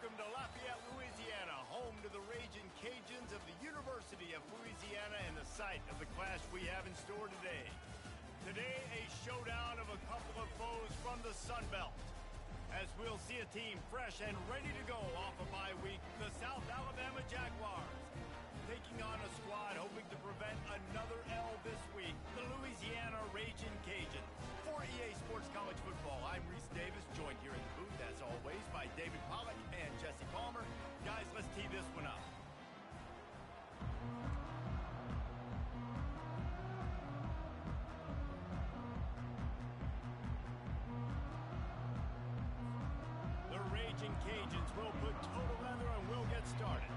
welcome to Lafayette, Louisiana, home to the Raging Cajuns of the University of Louisiana and the site of the clash we have in store today. Today, a showdown of a couple of foes from the Sun Belt, as we'll see a team fresh and ready to go off a bye week, the South Alabama Jaguars, taking on a squad hoping to prevent another L this week, the Louisiana Raging Cajuns. For EA Sports College Football, I'm Reese Davis, joined here in the booth, as always, by David Pollack and Jesse Palmer. Guys, let's tee this one up. The Raging Cajuns will put total leather and we'll get started.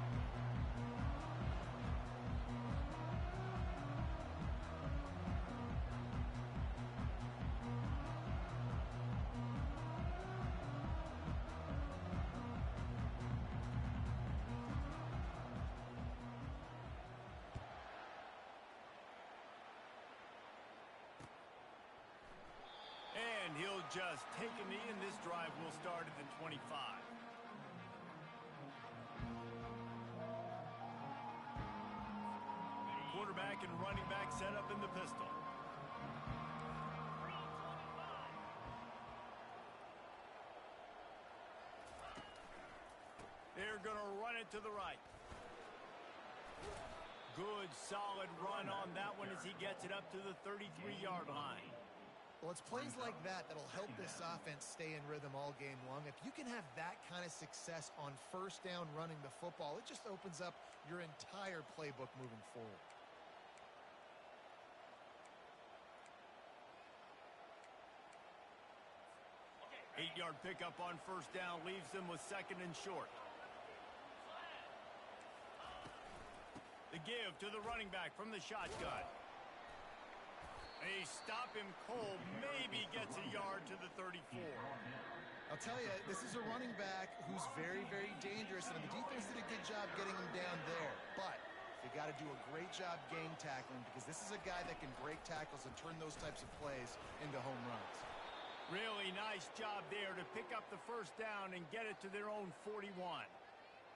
And he'll just take a knee, and this drive will start at the 25. Quarterback and running back set up in the pistol. They're going to run it to the right. Good, solid run on that one as he gets it up to the 33-yard line. Well, it's plays like that that'll help this offense stay in rhythm all game long. If you can have that kind of success on first down running the football, it just opens up your entire playbook moving forward. Okay. 8-yard pickup on first down leaves them with second and short. The give to the running back from the shotgun. They stop him cold, maybe gets a yard to the 34. I'll tell you, this is a running back who's very, very dangerous, and the defense did a good job getting him down there. But they got to do a great job game tackling, because this is a guy that can break tackles and turn those types of plays into home runs. Really nice job there to pick up the first down and get it to their own 41.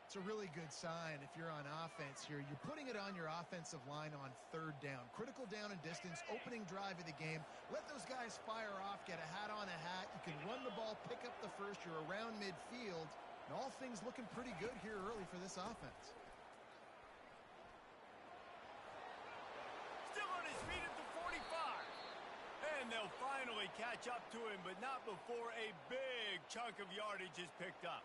It's a really good sign if you're on offense here. You're putting it on your offensive line on third down. Critical down and distance, opening drive of the game. Let those guys fire off, get a hat on a hat. You can run the ball, pick up the first. You're around midfield. And all things looking pretty good here early for this offense. Still on his feet at the 45. And they'll finally catch up to him, but not before a big chunk of yardage is picked up.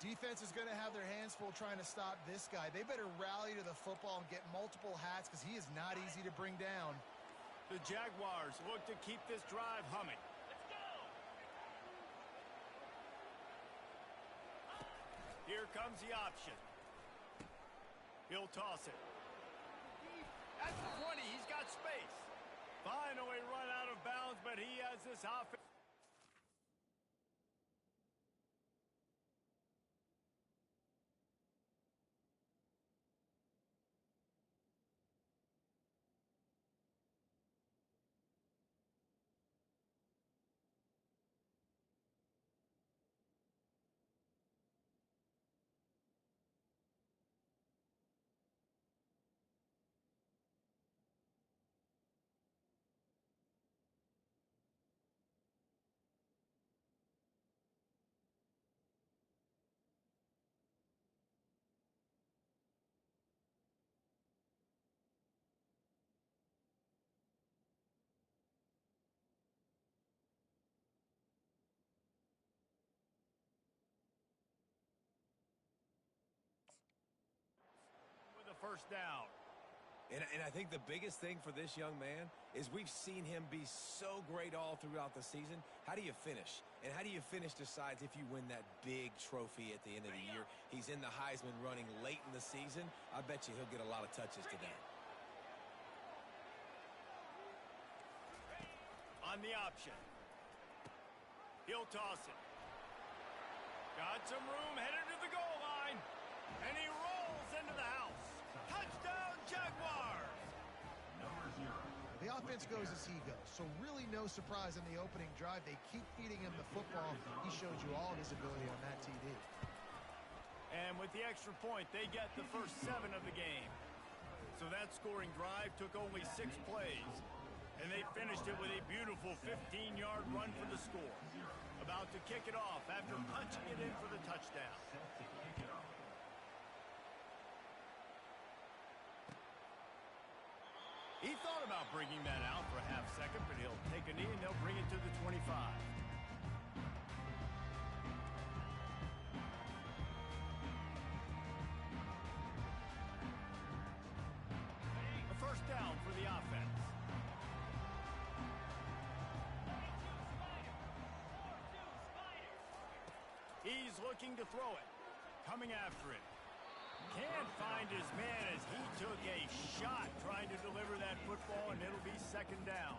Defense is going to have their hands full trying to stop this guy. They better rally to the football and get multiple hats, because he is not easy to bring down. The Jaguars look to keep this drive humming. Let's go! Here comes the option. He'll toss it. At the 20, he's got space. Finally run out of bounds, but he has this offense. With a first down. And I think the biggest thing for this young man is we've seen him be so great all throughout the season. How do you finish? And how do you finish decides if you win that big trophy at the end of the year. He's in the Heisman running late in the season. I bet you he'll get a lot of touches today. On the option. He'll toss it. Got some room, headed to the goal line. And he rolls into the house. Touchdown, Jaguars! The offense goes as he goes, so really no surprise in the opening drive. They keep feeding him the football. He showed you all of his ability on that TD. with the extra point, they get the first 7 of the game. So that scoring drive took only 6 plays. And they finished it with a beautiful 15-yard run for the score. About to kick it off after punching it in for the touchdown. He thought about bringing that out for a half second, but he'll take a knee and they'll bring it to the 25. A first down for the offense. He's looking to throw it. Coming after it. Can't find his man as he took a shot trying to deliver that football, and it'll be second down.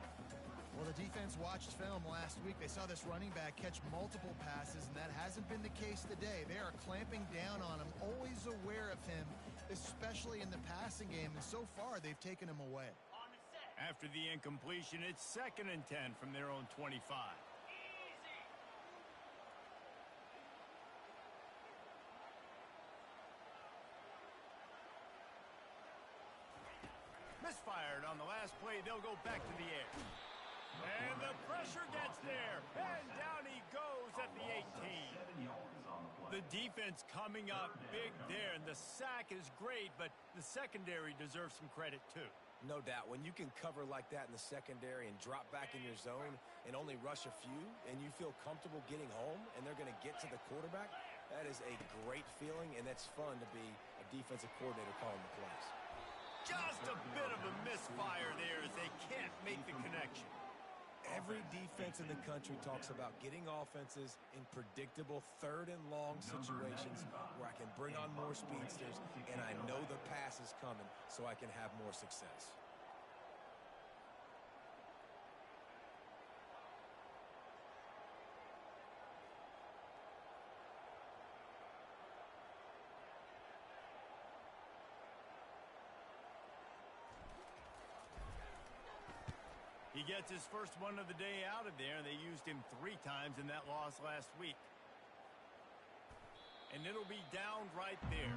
Well, the defense watched film last week. They saw this running back catch multiple passes, and that hasn't been the case today. They are clamping down on him, always aware of him, especially in the passing game, and so far they've taken him away. After the incompletion, it's 2nd and 10 from their own 25. Misfired on the last play. They'll go back to the air. And the pressure gets there. And down he goes at the 18. The defense coming up big there. And the sack is great, but the secondary deserves some credit too. No doubt. When you can cover like that in the secondary and drop back in your zone and only rush a few, and you feel comfortable getting home and they're going to get to the quarterback, that is a great feeling, and that's fun to be a defensive coordinator calling the plays. Just a bit of a misfire there as they can't make the connection. Every defense in the country talks about getting offenses in predictable 3rd and long situations where I can bring on more speedsters and I know the pass is coming so I can have more success. He gets his first one of the day out of there. They used him 3 times in that loss last week. And it'll be down right there.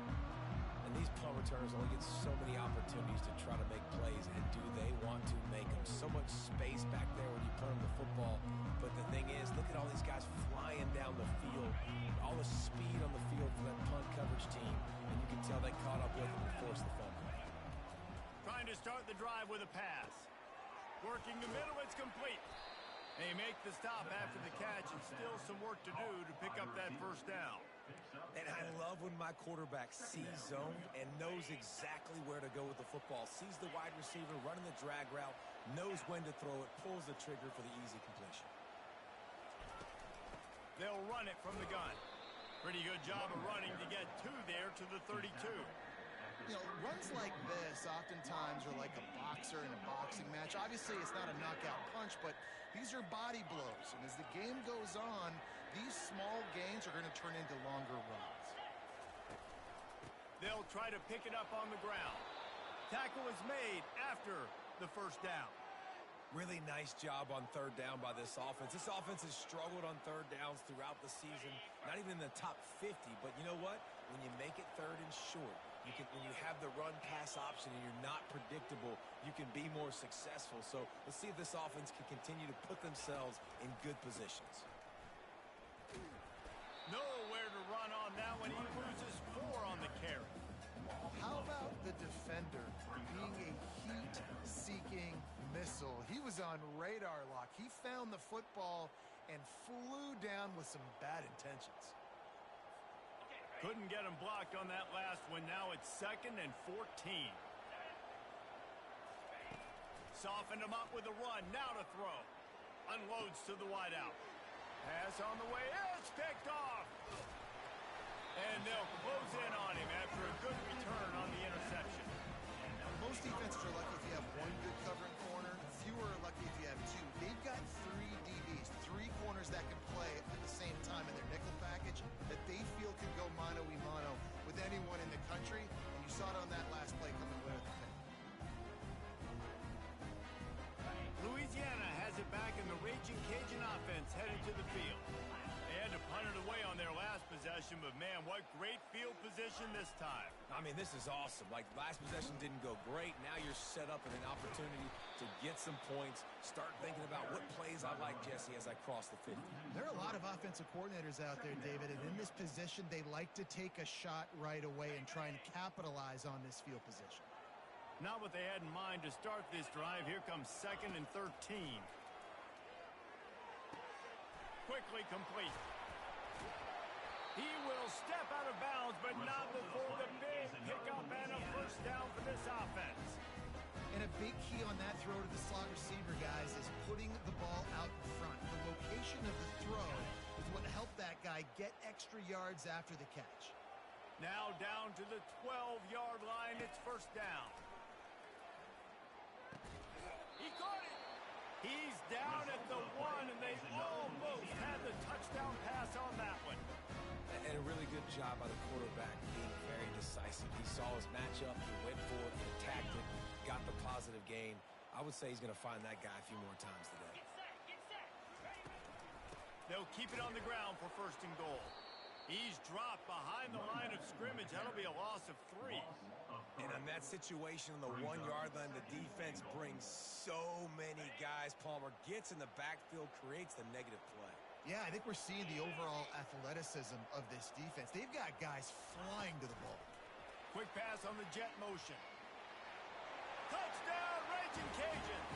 And these punt returners only get so many opportunities to try to make plays, and do they want to make them? So much space back there when you punt them the football. But the thing is, look at all these guys flying down the field. All the speed on the field for that punt coverage team. And you can tell they caught up with them and forced the fumble. Trying to start the drive with a pass. Working the middle, it's complete. They make the stop after the catch, and still some work to do to pick up that first down. And I love when my quarterback sees zone and knows exactly where to go with the football. Sees the wide receiver running the drag route, knows when to throw it, pulls the trigger for the easy completion. They'll run it from the gun. Pretty good job of running to get 2 there to the 32. You know, runs like this oftentimes are like a boxer in a boxing match. Obviously, it's not a knockout punch, but these are body blows. And as the game goes on, these small gains are going to turn into longer runs. They'll try to pick it up on the ground. Tackle is made after the first down. Really nice job on 3rd down by this offense. This offense has struggled on 3rd downs throughout the season. Not even in the top 50, but you know what? When you make it 3rd and short, when you have the run-pass option and you're not predictable, you can be more successful. So let's see if this offense can continue to put themselves in good positions. Nowhere to run on that one. He loses 4 on the carry. How about the defender being a heat-seeking missile? He was on radar lock. He found the football and flew down with some bad intentions. Couldn't get him blocked on that last one. Now it's 2nd and 14. Softened him up with a run. Now to throw. Unloads to the wideout. Pass on the way. It's picked off. And they'll close in on him after a good return on the interception. Most defenses are lucky if you have 1 good covering corner. Fewer are lucky if you have 2. They've got 3 DBs, 3 corners that can play at the same time in their nickel package that they feel can go mano-a-mano with anyone in the country. And you saw it on that last play coming away with the pick. Louisiana has it back, in the Raging Cajun offense headed to the field. They had to punt it away on their last possession, but man, what great field position this time. I mean, this is awesome. Like, last possession didn't go great. Now you're set up with an opportunity to get some points. Start thinking about what plays I like, Jesse, as I cross the 50. There are a lot of offensive coordinators out there, David, and in this position, they like to take a shot right away and try and capitalize on this field position. Not what they had in mind to start this drive. Here comes 2nd and 13. Quickly complete. He will step out of bounds, but not before the big pickup and a first down for this offense. And a big key on that throw to the slot receiver, guys, is putting the ball out in front. The location of the throw is what helped that guy get extra yards after the catch. Now down to the 12-yard line. It's first down. He caught it. He's down at the 1, and they almost had the touchdown pass on that one. And a really good job by the quarterback being very decisive. He saw his matchup, he went for it, he attacked it, got the positive gain. I would say he's going to find that guy a few more times today. They'll keep it on the ground for 1st and goal. He's dropped behind the line of scrimmage. That'll be a loss of 3. And in that situation on the 1-yard line, the defense brings so many guys. Palmer gets in the backfield, creates the negative play. Yeah, I think we're seeing the overall athleticism of this defense. They've got guys flying to the ball. Quick pass on the jet motion. Touchdown, Raging Cajuns!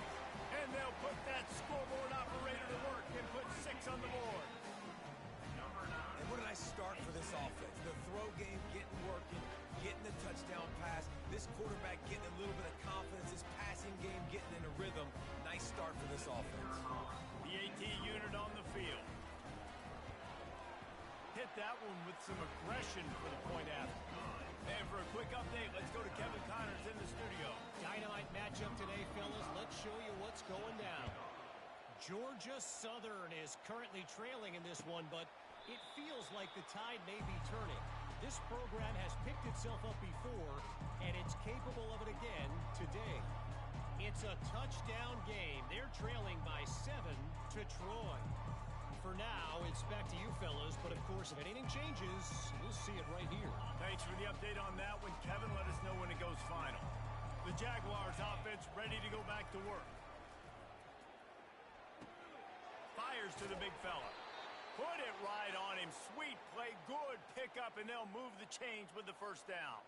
And they'll put that scoreboard operator to work and put 6 on the board. And what a nice start for this offense. The throw game getting working, getting the touchdown pass. This quarterback getting a little bit of confidence. This passing game getting in a rhythm. Nice start for this offense. The AT unit on the field. Hit that one with some aggression for the point after. And for a quick update, let's go to Kevin Connors in the studio. Dynamite matchup today, fellas. Let's show you what's going down. Georgia Southern is currently trailing in this one, but it feels like the tide may be turning. This program has picked itself up before, and it's capable of it again today. It's a touchdown game. They're trailing by 7 to Troy. For now, it's back to you fellas, but of course, if anything changes, you'll see it right here. Thanks for the update on that one, Kevin. Let us know when it goes final. The Jaguars offense ready to go back to work. Fires to the big fella. Put it right on him. Sweet play, good pickup, and they'll move the chains with the first down.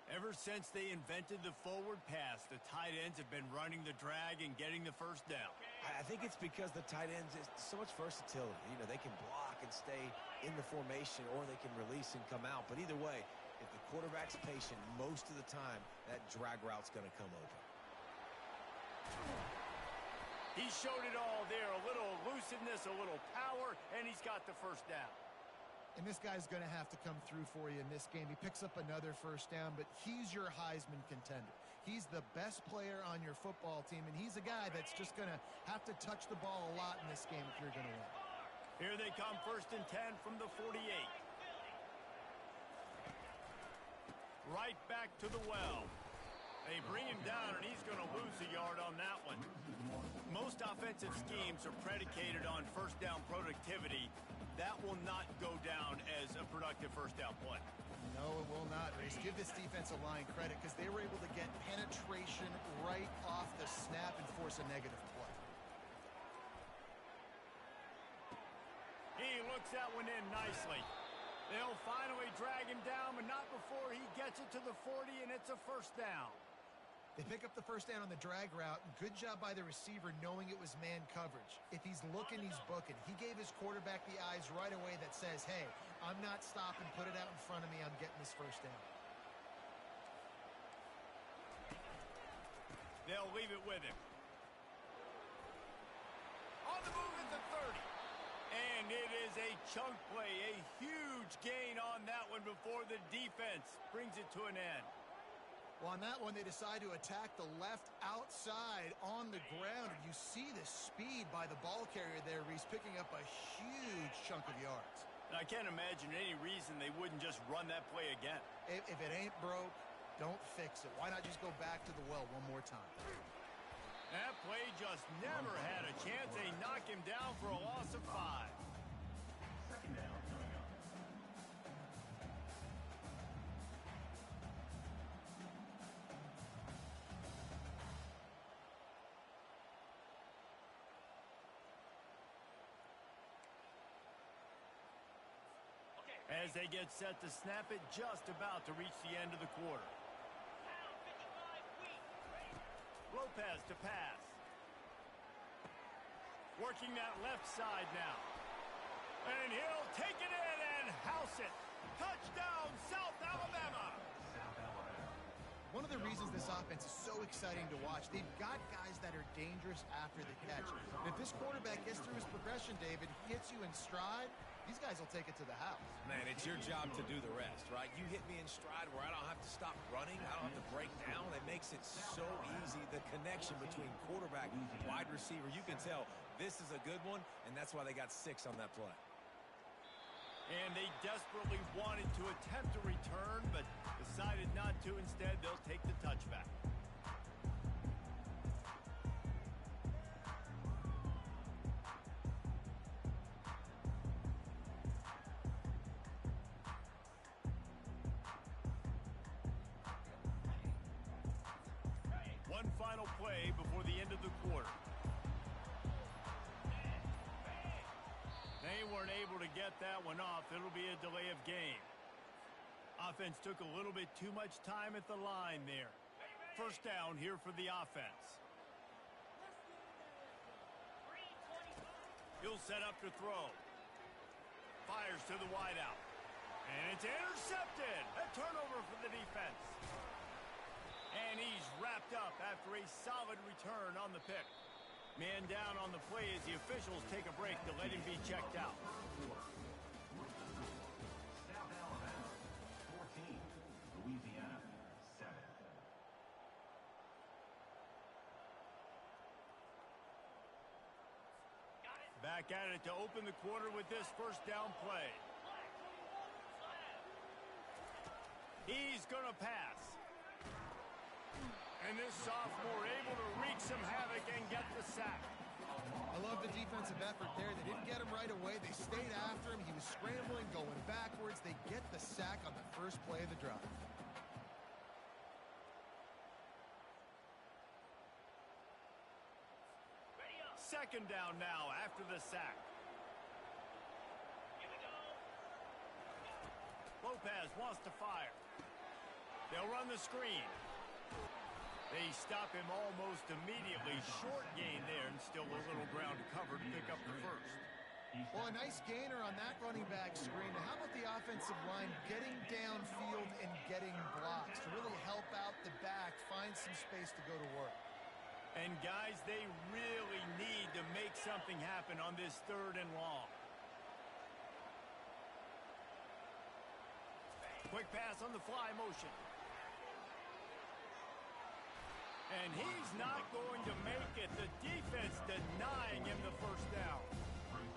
Ever since they invented the forward pass, the tight ends have been running the drag and getting the first down. I think it's because the tight ends is so much versatility. You know, they can block and stay in the formation, or they can release and come out. But either way, if the quarterback's patient, most of the time, that drag route's going to come open. He showed it all there. A little elusiveness, a little power, and he's got the first down. And this guy's going to have to come through for you in this game. He picks up another first down, but he's your Heisman contender. He's the best player on your football team, and he's a guy that's just going to have to touch the ball a lot in this game if you're going to win. Here they come, 1st and 10 from the 48. Right back to the well. They bring him down, and he's going to lose a yard on that one. Most offensive schemes are predicated on first down productivity. That will not go down as a productive first down play. No, it will not, Reese. Give this defensive line credit because they were able to get penetration right off the snap and force a negative play. He looks that one in nicely. They'll finally drag him down, but not before he gets it to the 40, and it's a first down. They pick up the first down on the drag route. Good job by the receiver knowing it was man coverage. If he's looking, he's booking. He gave his quarterback the eyes right away that says, hey, I'm not stopping. Put it out in front of me. I'm getting this first down. They'll leave it with him. On the move at the 30. And it is a chunk play, a huge gain on that one before the defense brings it to an end. Well, on that one, they decide to attack the left outside on the ground. And you see the speed by the ball carrier there, Reese, picking up a huge chunk of yards. I can't imagine any reason they wouldn't just run that play again. If it ain't broke, don't fix it. Why not just go back to the well one more time? That play just never had a chance. They knock him down for a loss of 5. As they get set to snap it, just about to reach the end of the quarter. Lopez to pass. Working that left side now. And he'll take it in and house it. Touchdown, South Alabama. One of the reasons this offense is so exciting to watch, they've got guys that are dangerous after the catch. And if this quarterback gets through his progression, David, he hits you in stride, these guys will take it to the house. Man, it's your job to do the rest, right? You hit me in stride where I don't have to stop running. I don't have to break down. It makes it so easy. The connection between quarterback and wide receiver, you can tell this is a good one, and that's why they got 6 on that play. And they desperately wanted to attempt a return, but decided not to. Instead, they'll take the touchback. One final play before the end of the quarter. They weren't able to get that one off. It'll be a delay of game. Offense took a little bit too much time at the line there. First down here for the offense. He'll set up to throw. Fires to the wideout. And it's intercepted. A turnover for the defense. And he's wrapped up after a solid return on the pick. Man down on the play as the officials take a break to let him be checked out. South Alabama, 14. Louisiana, 7. Back at it to open the quarter with this first down play. He's going to pass. And this sophomore able to wreak some havoc and get the sack. I love the defensive effort there. They didn't get him right away. They stayed after him. He was scrambling, going backwards. They get the sack on the first play of the drive. Second down now after the sack. Lopez wants to fire. They'll run the screen. They stop him almost immediately. Short gain there and still a little ground to cover to pick up the first. Well, a nice gainer on that running back screen. How about the offensive line getting downfield and getting blocks to really help out the back, find some space to go to work? And guys, they really need to make something happen on this 3rd and long. Quick pass on the fly motion. And he's not going to make it. The defense denying him the first down.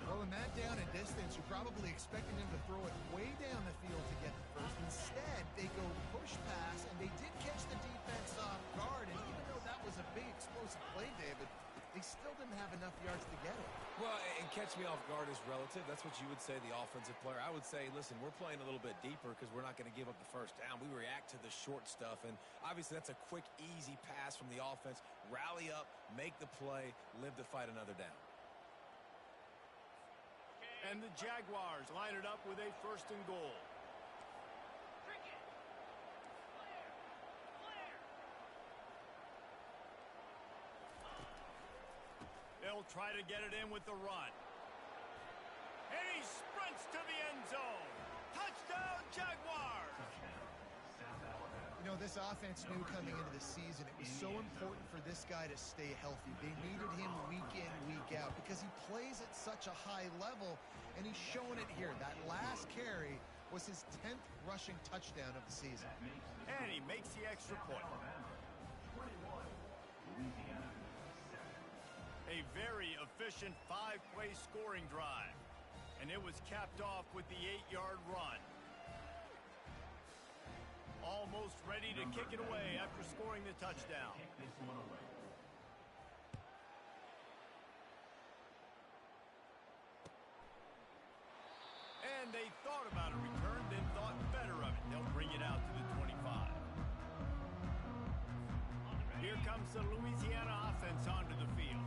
Well, in that down and distance, you're probably expecting him to throw it way down the field to get the first. Instead, they go push pass, and they did catch the defense off guard. And even though that was a big explosive play, David, they still didn't have enough yards to get it. Well, and catch me off guard is relative. That's what you would say, the offensive player. I would say, listen, we're playing a little bit deeper because we're not going to give up the first down. We react to the short stuff, and obviously that's a quick, easy pass from the offense. Rally up, make the play, live to fight another down. And the Jaguars line it up with a 1st and goal. They'll try to get it in with the run. And he sprints to the end zone. Touchdown, Jaguars! You know, this offense knew coming into the season it was so important for this guy to stay healthy. They needed him week in, week out because he plays at such a high level, and he's showing it here. That last carry was his 10th rushing touchdown of the season. And he makes the extra point. A very efficient 5-play scoring drive. And it was capped off with the 8-yard run. Almost ready to kick it away after scoring the touchdown. And they thought about a return, then thought better of it. They'll bring it out to the 25. Here comes the Louisiana offense onto the field.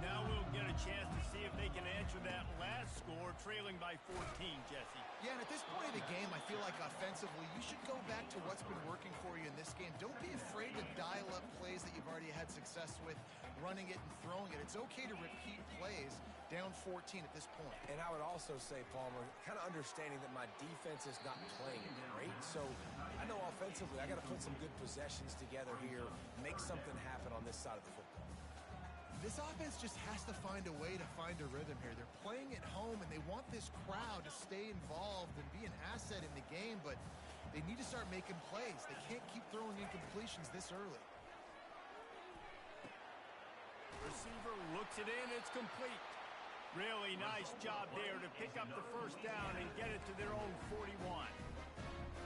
Now we'll get a chance to see if they can answer that last score, trailing by 14, Jesse. Yeah, and at this point of the game, I feel like offensively, you should go back to what's been working for you in this game. Don't be afraid to dial up plays that you've already had success with, running it and throwing it. It's okay to repeat plays down 14 at this point. And I would also say, Palmer, kind of understanding that my defense is not playing great. So I know offensively I got to put some good possessions together here, make something happen on this side of the football. This offense just has to find a way to find a rhythm here. They're playing at home, and they want this crowd to stay involved and be an asset in the game, but they need to start making plays. They can't keep throwing incompletions this early. Receiver looks it in. It's complete. Really nice job there to pick up the first down and get it to their own 41.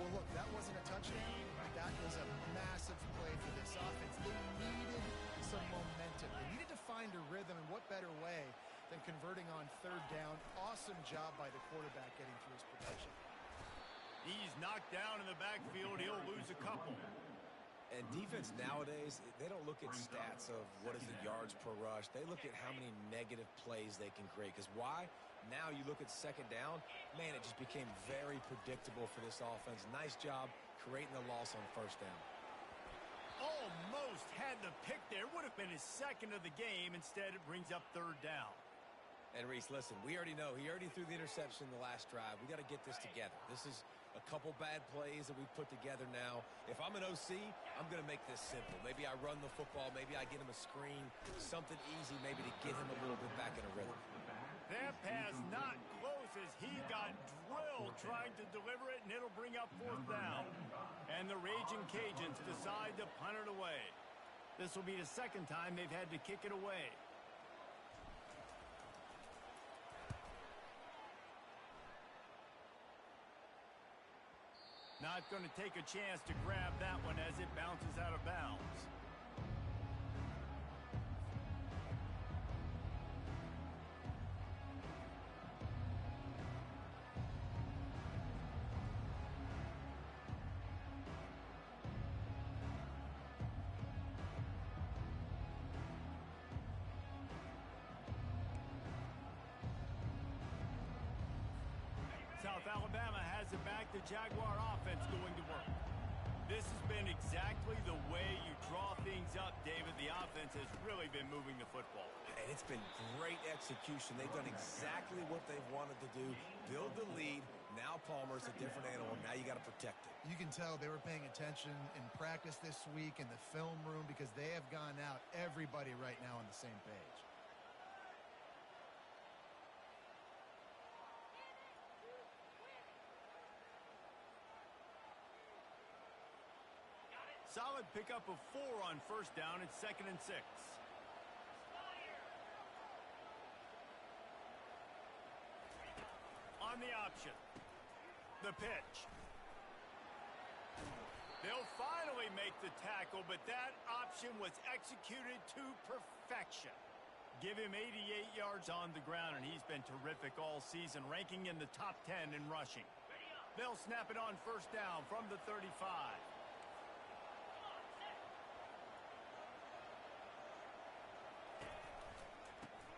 Well, look, that wasn't a touchdown, but that was a massive play for this offense. They needed some momentum. They needed to find a rhythm, and what better way than converting on third down. Awesome job by the quarterback getting through his protection. He's knocked down in the backfield. He'll lose a couple. And defense nowadays, they don't look at stats of what is the yards per rush. They look at how many negative plays they can create. Because why? Now you look at second down, man, it just became very predictable for this offense. Nice job creating the loss on first down. Almost had the pick there. Would have been his second of the game. Instead, it brings up third down. And Reese, listen, we already know. He already threw the interception the last drive. We got to get this together. This is a couple bad plays that we put together now. If I'm an OC, I'm going to make this simple. Maybe I run the football. Maybe I get him a screen. Something easy maybe to get him a little bit back in a rhythm. That pass not close as he got drilled trying to deliver it, and it'll bring up fourth down. And the Raging Cajuns decide to punt it away. This will be the second time they've had to kick it away. Not going to take a chance to grab that one as it bounces out of bounds. South Alabama has it back. The Jaguar offense going to work. This has been exactly the way you draw things up, David. The offense has really been moving the football. And it's been great execution. They've done exactly what they've wanted to do. Build the lead. Now Palmer's a different animal. Now you got to protect it. You can tell they were paying attention in practice this week in the film room because they have gone out, everybody right now on the same page. Solid pickup of 4 on first down. It's 2nd and 6. On the option. The pitch. They'll finally make the tackle, but that option was executed to perfection. Give him 88 yards on the ground, and he's been terrific all season, ranking in the top 10 in rushing. They'll snap it on first down from the 35.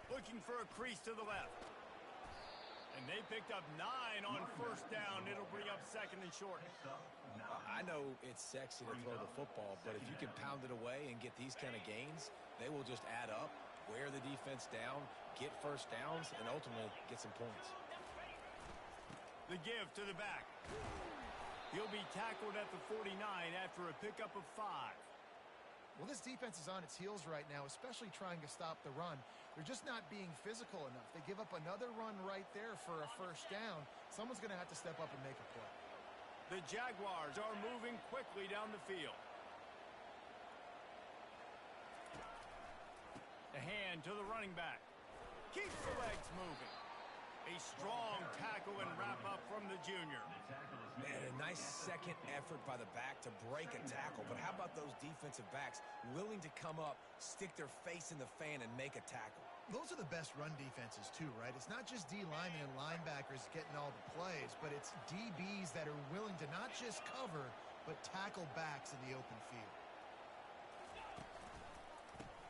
Looking for a crease to the left. And they picked up 9 on first down. It'll bring up 2nd and short. I know it's sexy to throw the football, but if you can pound it away and get these kind of gains, they will just add up, wear the defense down, get first downs, and ultimately get some points. The give to the back. He'll be tackled at the 49 after a pickup of 5. Well, this defense is on its heels right now, especially trying to stop the run. They're just not being physical enough. They give up another run right there for a first down. Someone's going to have to step up and make a play. The Jaguars are moving quickly down the field. The hand to the running back. Keeps the legs moving. A strong tackle and wrap up from the junior. Man, a nice second effort by the back to break a tackle. But how about those defensive backs willing to come up, stick their face in the fan, and make a tackle? Those are the best run defenses, too, right? It's not just D linemen and linebackers getting all the plays, but it's DBs that are willing to not just cover, but tackle backs in the open field.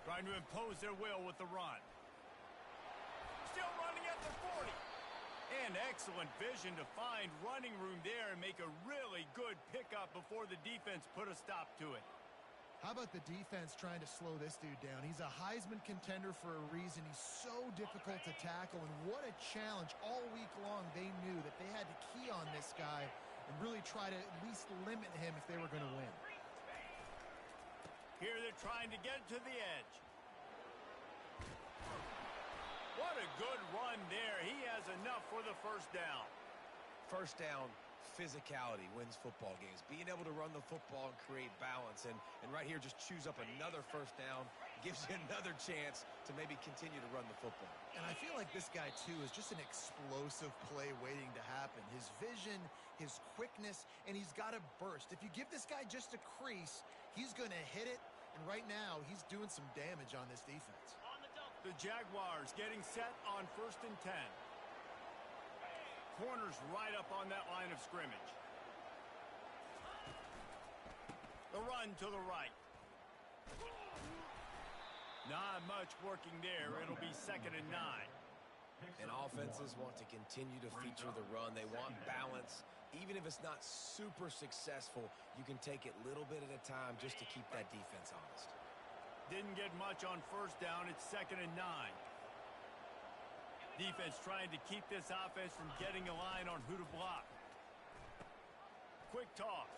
Trying to impose their will with the run. And excellent vision to find running room there and make a really good pickup before the defense put a stop to it. How about the defense trying to slow this dude down? He's a Heisman contender for a reason. He's so difficult to tackle, and what a challenge. All week long, they knew that they had to key on this guy and really try to at least limit him if they were going to win. Here they're trying to get to the edge. What a good run there. He has enough for the first down. First down, physicality wins football games. Being able to run the football and create balance. And right here, just choose up another first down. Gives you another chance to maybe continue to run the football. And I feel like this guy, too, is just an explosive play waiting to happen. His vision, his quickness, and he's got a burst. If you give this guy just a crease, he's going to hit it. And right now, he's doing some damage on this defense. The Jaguars getting set on 1st and 10. Corners right up on that line of scrimmage. The run to the right. Not much working there. It'll be 2nd and 9. And offenses want to continue to feature the run. They want balance. Even if it's not super successful, you can take it little bit at a time just to keep that defense honest. Didn't get much on 1st down. It's 2nd and 9. Defense trying to keep this offense from getting a line on who to block. Quick toss.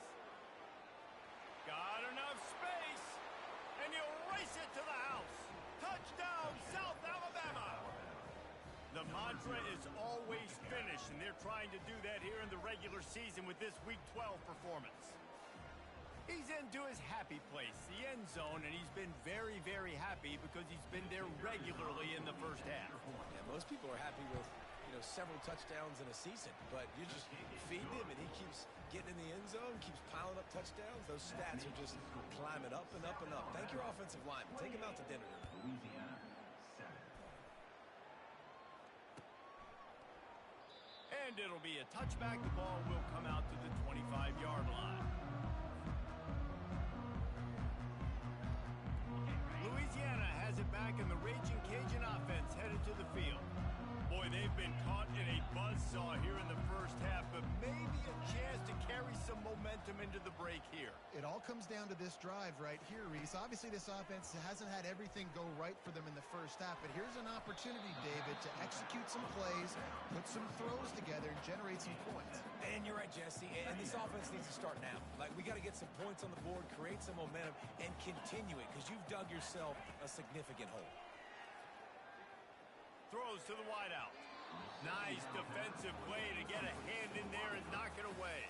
Got enough space. And you race it to the house. Touchdown, South Alabama. The mantra is always finish, and they're trying to do that here in the regular season with this Week 12 performance. He's into his happy place, the end zone, and he's been very, very happy because he's been there regularly in the first half. Yeah, most people are happy with, several touchdowns in a season, but you just feed him and he keeps getting in the end zone, keeps piling up touchdowns. Those stats are just climbing up and up and up. Thank your offensive lineman. Take him out to dinner tonight. Louisiana, 7. And it'll be a touchback. The ball will come out to the 25-yard line. Louisiana has it back, and the Raging Cajun offense headed to the field. Boy, they've been caught in a buzzsaw here in the first half, but maybe a chance to carry some momentum into the break here. It all comes down to this drive right here, Reese. Obviously, this offense hasn't had everything go right for them in the first half, but here's an opportunity, David, to execute some plays, put some throws together, and generate some points. And you're right, Jesse, and this offense needs to start now. Like, we got to get some points on the board, create some momentum, and continue it, because you've dug yourself a significant hole. Throws to the wideout. Nice defensive play to get a hand in there and knock it away.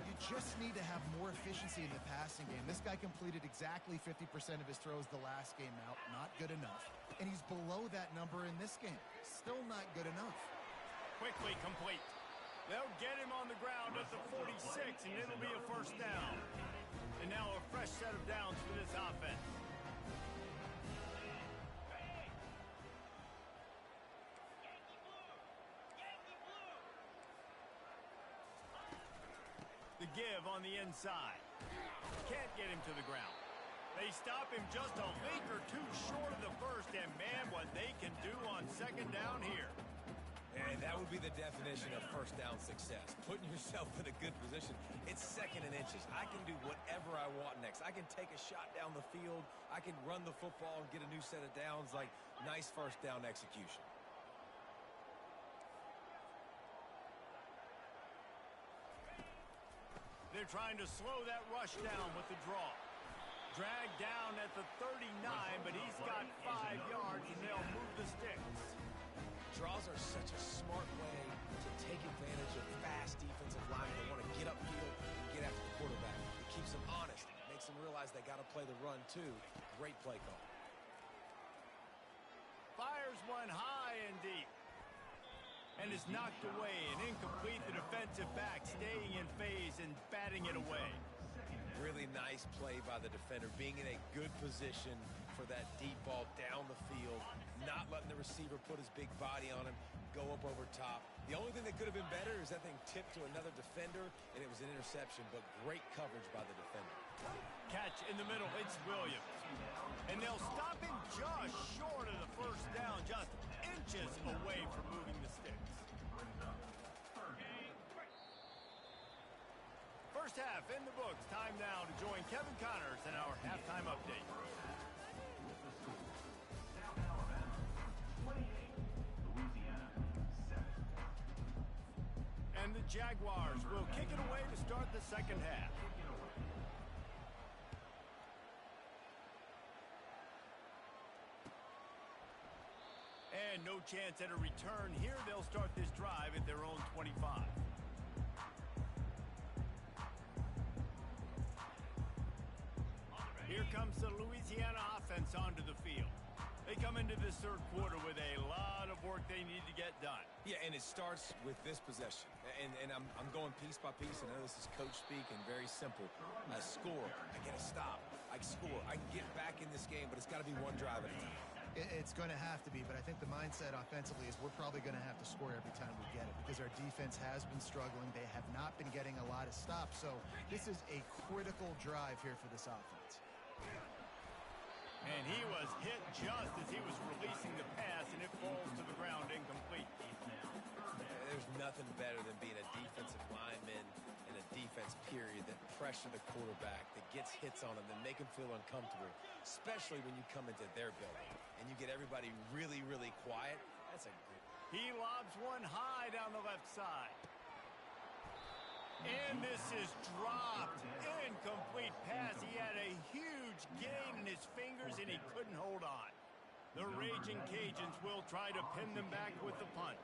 You just need to have more efficiency in the passing game. This guy completed exactly 50% of his throws the last game out. Not good enough. And he's below that number in this game. Still not good enough. Quickly complete. They'll get him on the ground at the 46, and it'll be a first down. And now a fresh set of downs for this offense. The give on the inside. Can't get him to the ground. They stop him just a link or two short of the first, and man, what they can do on 2nd down here. And that would be the definition of first down success. Putting yourself in a good position. It's 2nd and inches. I can do whatever I want next. I can take a shot down the field. I can run the football and get a new set of downs. Like, nice first down execution. They're trying to slow that rush down with the draw. Dragged down at the 39, but he's got 5 yards, and they'll move the sticks. Draws are such a smart way to take advantage of fast defensive linemen that want to get upfield and get after the quarterback. It keeps them honest. It makes them realize they got to play the run, too. Great play call. Fires one high and deep. And is knocked away and incomplete. The defensive back staying in phase and batting it away. Really nice play by the defender, being in a good position for that deep ball down the field, not letting the receiver put his big body on him, go up over top. The only thing that could have been better is that thing tipped to another defender, and it was an interception, but great coverage by the defender. Catch in the middle, it's Williams. And they'll stop him just short of the first down, just inches away from moving the sticks. First half in the books. Time now to join Kevin Connors in our halftime update. South Alabama 28, Louisiana 7. And the Jaguars will kick it away to start the second half. And no chance at a return here. They'll start this drive at their own 25. Here comes the Louisiana offense onto the field. They come into this third quarter with a lot of work they need to get done. Yeah, and it starts with this possession. And I'm going piece by piece. I know this is coach speak and very simple. I score. I get a stop. I score. I can get back in this game, but it's got to be one drive at a time. It's going to have to be, but I think the mindset offensively is we're probably going to have to score every time we get it because our defense has been struggling. They have not been getting a lot of stops, so this is a critical drive here for this offense. And he was hit just as he was releasing the pass, and it falls to the ground incomplete. There's nothing better than being a defensive lineman in a defense period that pressure the quarterback, that gets hits on him, that make him feel uncomfortable, especially when you come into their building and you get everybody really, really quiet. That's a good. He lobs one high down the left side. And this is dropped. Incomplete pass. He had a huge gain in his fingers, and he couldn't hold on. The Raging Cajuns will try to pin them back with the punt.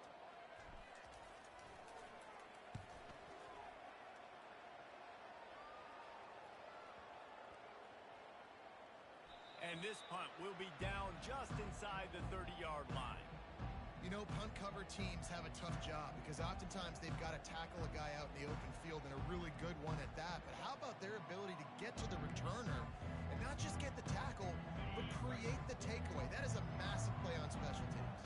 And this punt will be down just inside the 30-yard line. You know, punt cover teams have a tough job because oftentimes they've got to tackle a guy out in the open field and a really good one at that. But how about their ability to get to the returner and not just get the tackle, but create the takeaway? That is a massive play on special teams.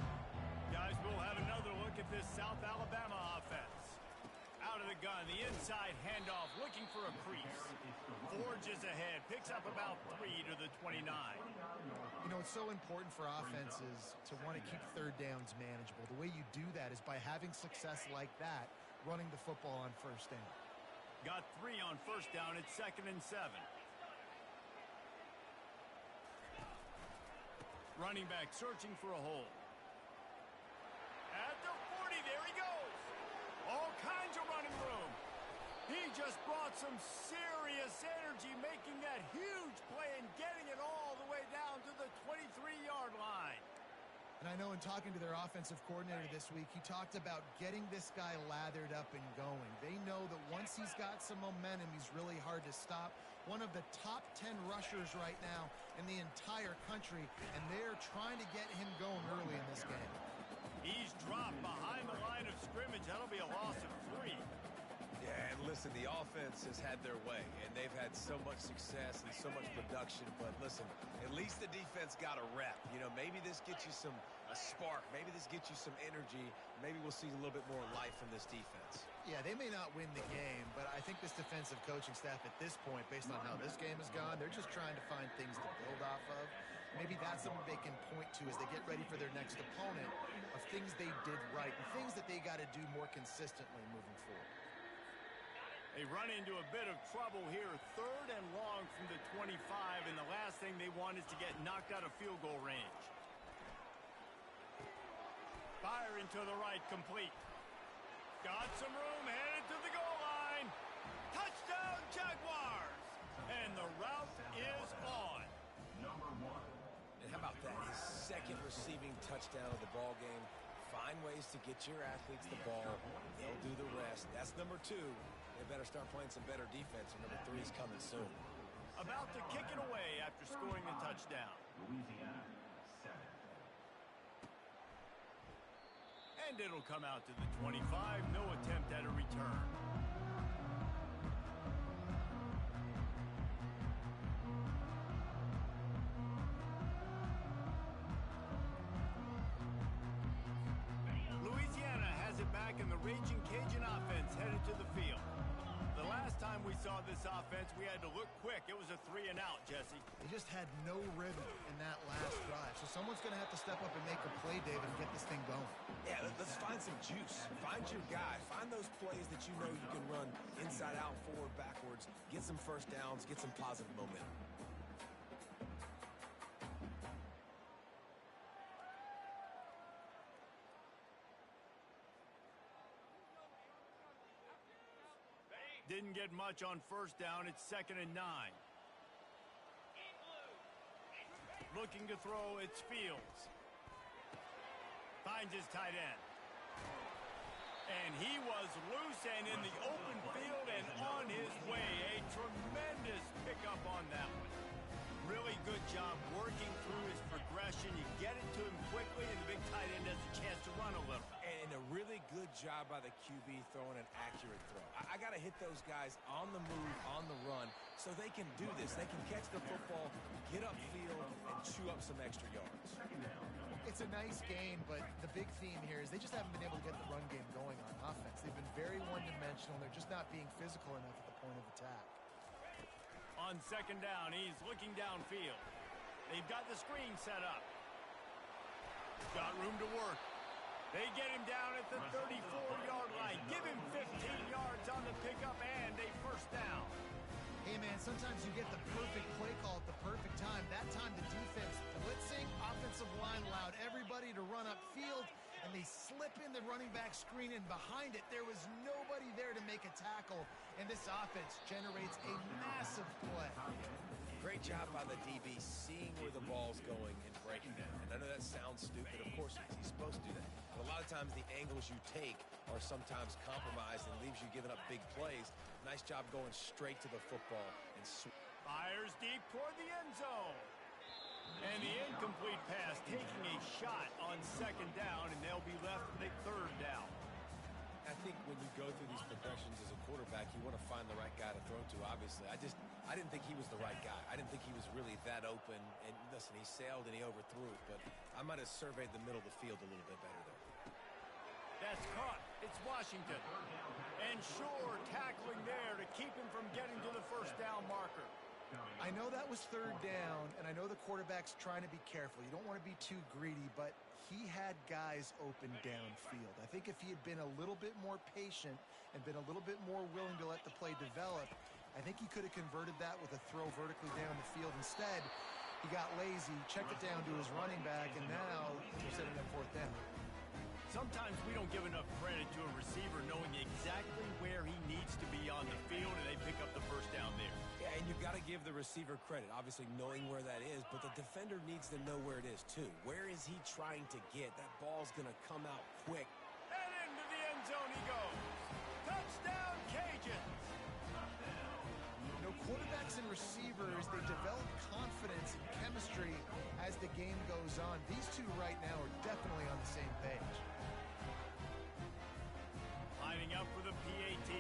Guys, we'll have another look at this South Alabama offense. Out of the gun, the inside handoff, looking for a crease. Forges ahead, picks up about 3 to the 29. You know, it's so important for offenses to want to keep third downs manageable. The way you do that is by having success like that, running the football on first down. Got 3 on first down. It's 2nd and 7. Running back searching for a hole. At the 40, there he goes. All kinds of running room. He just brought some serious energy, making that huge play and getting it all the way down to the 23-yard line. And I know in talking to their offensive coordinator this week, he talked about getting this guy lathered up and going. They know that once he's got some momentum, he's really hard to stop. One of the top 10 rushers right now in the entire country, and they're trying to get him going early in this game. He's dropped behind the line of scrimmage. That'll be a loss of 3. Yeah, and listen, the offense has had their way, and they've had so much success and so much production. But listen, at least the defense got a rep. You know, maybe this gets you a spark. Maybe this gets you some energy. Maybe we'll see a little bit more life from this defense. Yeah, they may not win the game, but I think this defensive coaching staff at this point, based on how this game has gone, they're just trying to find things to build off of. Maybe that's something they can point to as they get ready for their next opponent of things they did right and things that they got to do more consistently moving forward. They run into a bit of trouble here, 3rd and long from the 25, and the last thing they want is to get knocked out of field goal range. Fire into the right, complete. Got some room, headed to the goal line. Touchdown, Jaguars! And the route is on. Number 1. And how about that? His second receiving touchdown of the ball game. Find ways to get your athletes the ball. They'll do the rest. That's number 2. They better start playing some better defense, and number 3 is coming soon. About to kick it away after scoring the touchdown. Louisiana 7. And it'll come out to the 25. No attempt at a return. Louisiana has it back, and the Raging Cajun offense headed to the field. The last time we saw this offense, we had to look quick. It was a 3-and-out, Jesse. They just had no rhythm in that last drive. So someone's going to have to step up and make a play, David, and get this thing going. Yeah, let's find some juice. Find your guy. Find those plays that you know you can run inside out, forward, backwards. Get some first downs. Get some positive momentum. Didn't get much on first down. It's 2nd and 9. Looking to throw, it's Fields. Finds his tight end. And he was loose and in the open field and on his way. A tremendous pickup on that one. Really good job working through his progression. You get it to him quickly, and the big tight end has a chance to run a little. And a really good job by the QB throwing an accurate throw. I got to hit those guys on the move, on the run, so they can do this. They can catch the football, get upfield, and chew up some extra yards. It's a nice game, but the big theme here is they just haven't been able to get the run game going on offense. They've been very one-dimensional. They're just not being physical enough at the point of attack. On 2nd down, he's looking downfield. They've got the screen set up. Got room to work. They get him down at the 34-yard line. Give him 15 yards on the pickup and a first down. Hey, man, sometimes you get the perfect play call at the perfect time. That time the defense blitzing, offensive line allowed everybody to run upfield, and they slip in the running back screen, and behind it, there was nobody there to make a tackle, and this offense generates a massive play. Great job by the DB seeing where the ball's going and breaking it. And I know that sounds stupid. Of course, he's supposed to do that. But a lot of times the angles you take are sometimes compromised and leaves you giving up big plays. Nice job going straight to the football and fires deep toward the end zone. And the incomplete pass taking a shot on 2nd down, and they'll be left with a 3rd down. I think when you go through these progressions as a quarterback, you want to find the right guy to throw to, obviously. I didn't think he was the right guy. I didn't think he was really that open. And listen, he sailed and he overthrew it, but I might have surveyed the middle of the field a little bit better there. That's caught. It's Washington. And Shore tackling there to keep him from getting to the first down marker. I know that was 3rd down, and I know the quarterback's trying to be careful. You don't want to be too greedy, but he had guys open downfield. I think if he had been a little bit more patient and been a little bit more willing to let the play develop, I think he could have converted that with a throw vertically down the field. Instead, he got lazy, checked it down to his running back, and now they're setting up 4th down. Sometimes we don't give enough credit to a receiver knowing exactly where he needs to be on the field, and they pick up the first down there. Yeah, and you've got to give the receiver credit, obviously knowing where that is, but the defender needs to know where it is too. Where is he trying to get? That ball's going to come out quick. And into the end zone he goes. Touchdown, Cajuns! You know, quarterbacks and receivers, they develop confidence and chemistry as the game goes on. These two right now are definitely on the same page. Lining up for the PAT.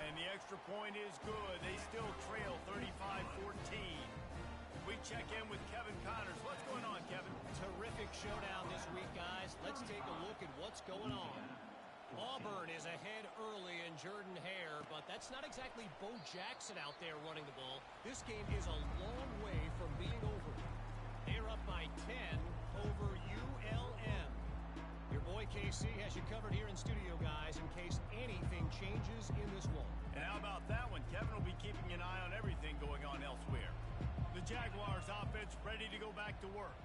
And the extra point is good. They still trail 35-14. We check in with Kevin Connors. What's going on, Kevin? Terrific showdown this week, guys. Let's take a look at what's going on. Auburn is ahead early in Jordan Hare, but that's not exactly Bo Jackson out there running the ball. This game is a long way from being over. They're up by 10 over ULM. Your boy KC has you covered here in studio, guys, in case anything changes in this one. And how about that one? Kevin will be keeping an eye on everything going on elsewhere. The Jaguars offense ready to go back to work.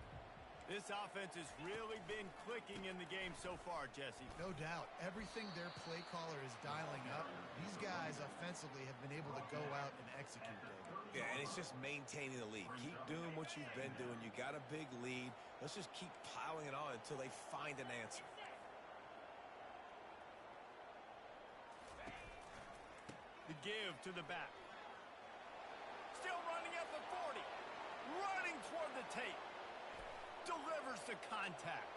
This offense has really been clicking in the game so far, Jesse. No doubt. Everything their play caller is dialing up. These guys offensively have been able to go out and execute, David. Yeah, and it's just maintaining the lead. Keep doing what you've been doing. You got a big lead. Let's just keep piling it on until they find an answer. The give to the back. Still running at the 40. Running toward the tape. Delivers the contact.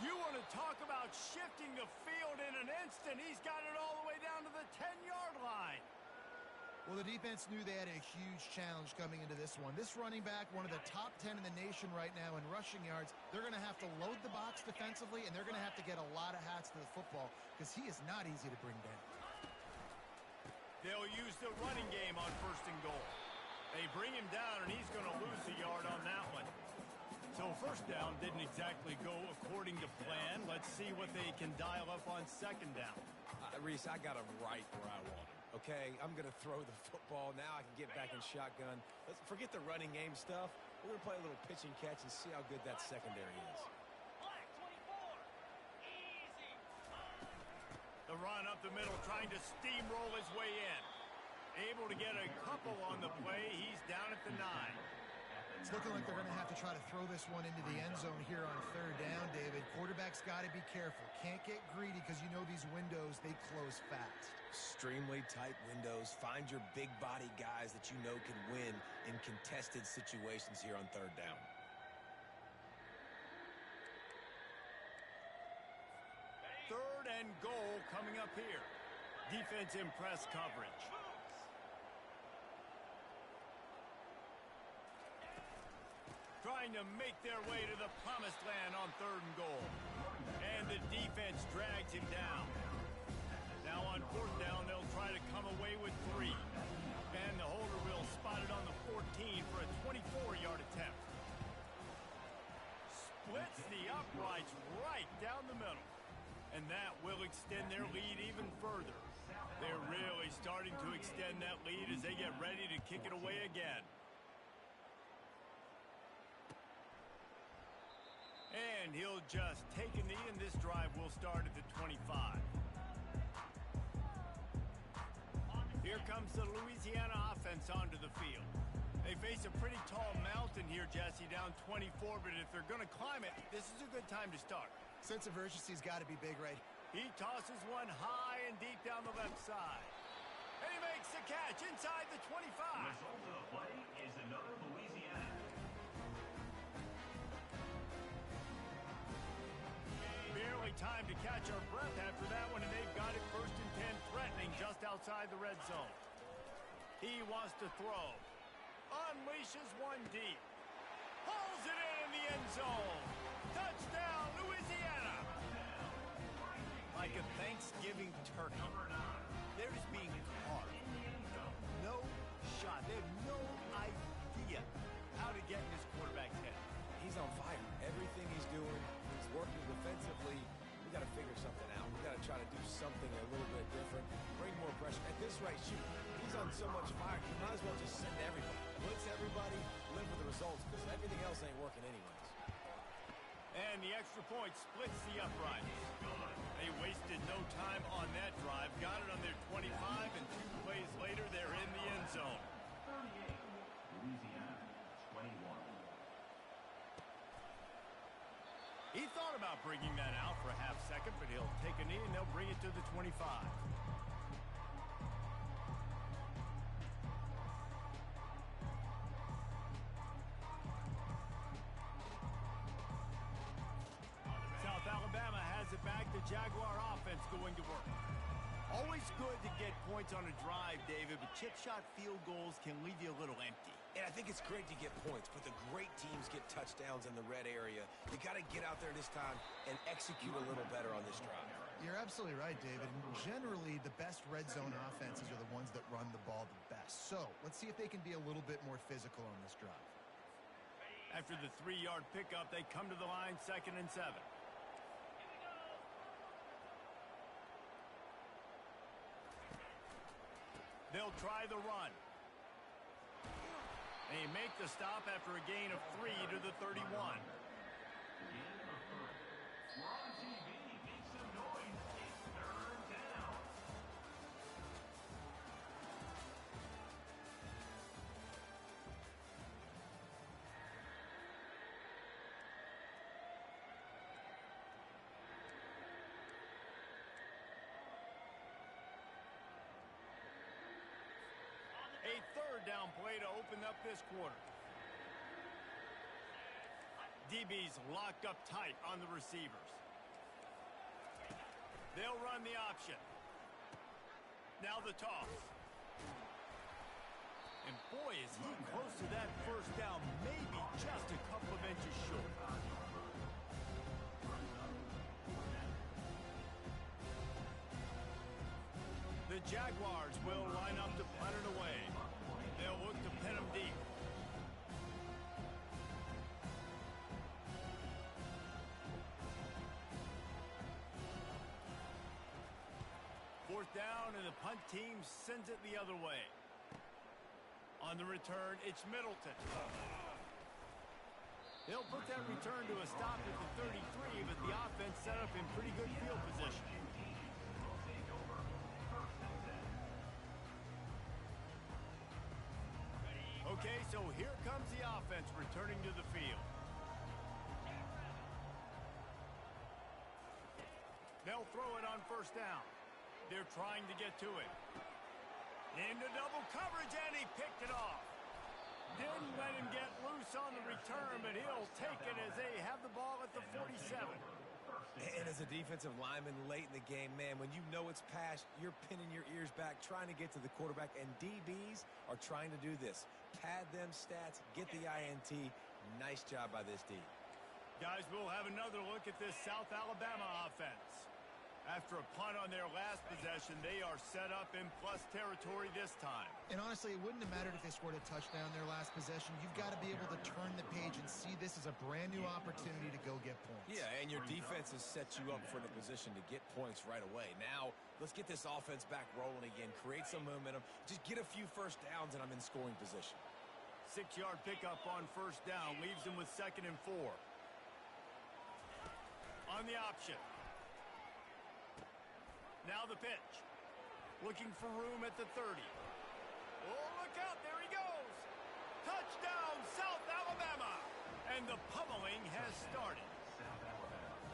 You want to talk about shifting the field in an instant. He's got it all the way down to the 10-yard line. Well, the defense knew they had a huge challenge coming into this one. This running back, one of the top 10 in the nation right now in rushing yards, they're going to have to load the box defensively, and they're going to have to get a lot of hats to the football because he is not easy to bring down. They'll use the running game on 1st and goal. They bring him down, and he's going to lose a yard on that one. So 1st down didn't exactly go according to plan. Let's see what they can dial up on 2nd down. Reese, I got him right where I want him. Okay, I'm going to throw the football. Now I can get back in shotgun. Let's forget the running game stuff. We're going to play a little pitch and catch and see how good that secondary is. The run up the middle, trying to steamroll his way in. Able to get a couple on the play. He's down at the 9. It's looking like they're going to have to try to throw this one into the end zone here on 3rd down, David. Quarterback's got to be careful. Can't get greedy because you know these windows, they close fast. Extremely tight windows. Find your big body guys that you know can win in contested situations here on 3rd down. Third and goal coming up here. Defense in press coverage. Trying to make their way to the promised land on 3rd and goal. And the defense drags him down. Now on 4th down, they'll try to come away with 3. And the holder will spot it on the 14 for a 24-yard attempt. Splits the uprights right down the middle. And that will extend their lead even further. They're really starting to extend that lead as they get ready to kick it away again. And he'll just take a knee, and this drive will start at the 25. Here comes the Louisiana offense onto the field. They face a pretty tall mountain here, Jesse, down 24, but if they're going to climb it, this is a good time to start. Sense of urgency's got to be big, right? He tosses one high and deep down the left side. And he makes the catch inside the 25. Result of the play is another Louisiana. Barely time to catch our breath after that one, and they've got it 1st and 10, threatening just outside the red zone. He wants to throw. Unleashes one deep. Pulls it in the end zone. Touchdown, Louisiana. Like a Thanksgiving turkey. They're just being carved. No shot. They have no idea how to get in this quarterback's head. He's on fire. Everything he's doing, he's working defensively. We got to figure something out. We got to try to do something a little bit different. Bring more pressure. At this rate, shoot, he's on so much fire. You might as well just send everybody. Blitz everybody, live with the results, because everything else ain't working anyways. And the extra point splits the uprights. They wasted no time on that drive. Got it on their 25, and 2 plays later, they're in the end zone. 38, Louisiana, 21. He thought about bringing that out for a half second, but he'll take a knee, and they'll bring it to the 25. South Alabama has it back. The Jaguar offense going to work. Always good to get points on a drive, David, but chip shot field goals can leave you a little empty. And I think it's great to get points, but the great teams get touchdowns in the red area. You got to get out there this time and execute a little better on this drive. You're absolutely right, David. Generally, the best red zone offenses are the ones that run the ball the best. So let's see if they can be a little bit more physical on this drive. After the 3-yard pickup, they come to the line 2nd and 7. They'll try the run. They make the stop after a gain of 3 to the 31. We're on TV. Make some noise. It's 3rd down. A 3rd down play to open up this quarter. DBs locked up tight on the receivers. They'll run the option. Now the toss. And boy, is he close to that first down, maybe just a couple of inches short. The Jaguars will line up to punt it away. They'll look to pin them deep. Fourth down, and the punt team sends it the other way. On the return, it's Middleton. They'll put that return to a stop at the 33, but the offense set up in pretty good field position. Okay, so here comes the offense returning to the field. They'll throw it on first down. They're trying to get to it. Into double coverage, and he picked it off. Didn't let him get loose on the return, but he'll take it as they have the ball at the 47. And as a defensive lineman late in the game, man, when you know it's passed, you're pinning your ears back, trying to get to the quarterback, and DBs are trying to do this. Pad them stats, get the INT. Nice job by this D. Guys, we'll have another look at this South Alabama offense. After a punt on their last possession, they are set up in plus territory this time. And honestly, it wouldn't have mattered if they scored a touchdown their last possession. You've got to be able to turn the page and see this as a brand new opportunity to go get points. Yeah, and your defense has set you up for the position to get points right away. Now, let's get this offense back rolling again, create some momentum, just get a few first downs, and I'm in scoring position. 6-yard pickup on first down leaves them with 2nd and 4. On the option. Now the pitch. Looking for room at the 30. Oh, look out. There he goes. Touchdown, South Alabama. And the pummeling has started.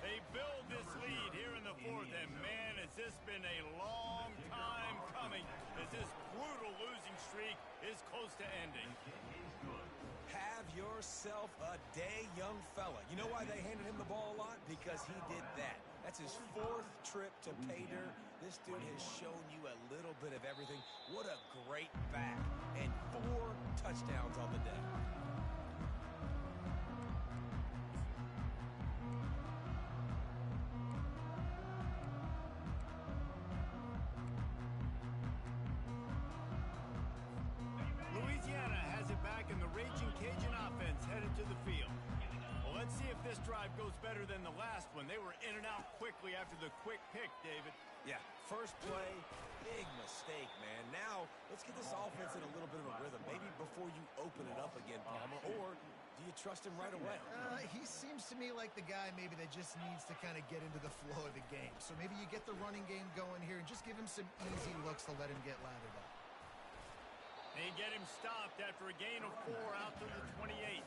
They build this lead here in the 4th, and man, has this been a long time coming as this brutal losing streak is close to ending. Have yourself a day, young fella. You know why they handed him the ball a lot? Because he did that. That's his 4th trip to pay dirt. This dude has shown you a little bit of everything. What a great back. And 4 touchdowns on the day. Louisiana has it back, and the Raging Cajun offense headed to the field. Well, let's see if this drive goes better than the last one. They were in and out quickly after the quick pick, David. Yeah, first play, big mistake, man. Now, let's get this offense in a little bit of a rhythm. Maybe before you open it up again, Palmer, or do you trust him right away? He seems to me like the guy maybe that just needs to kind of get into the flow of the game. So maybe you get the running game going here and just give him some easy looks to let him get lathered up. They get him stopped after a gain of 4 out to the 28.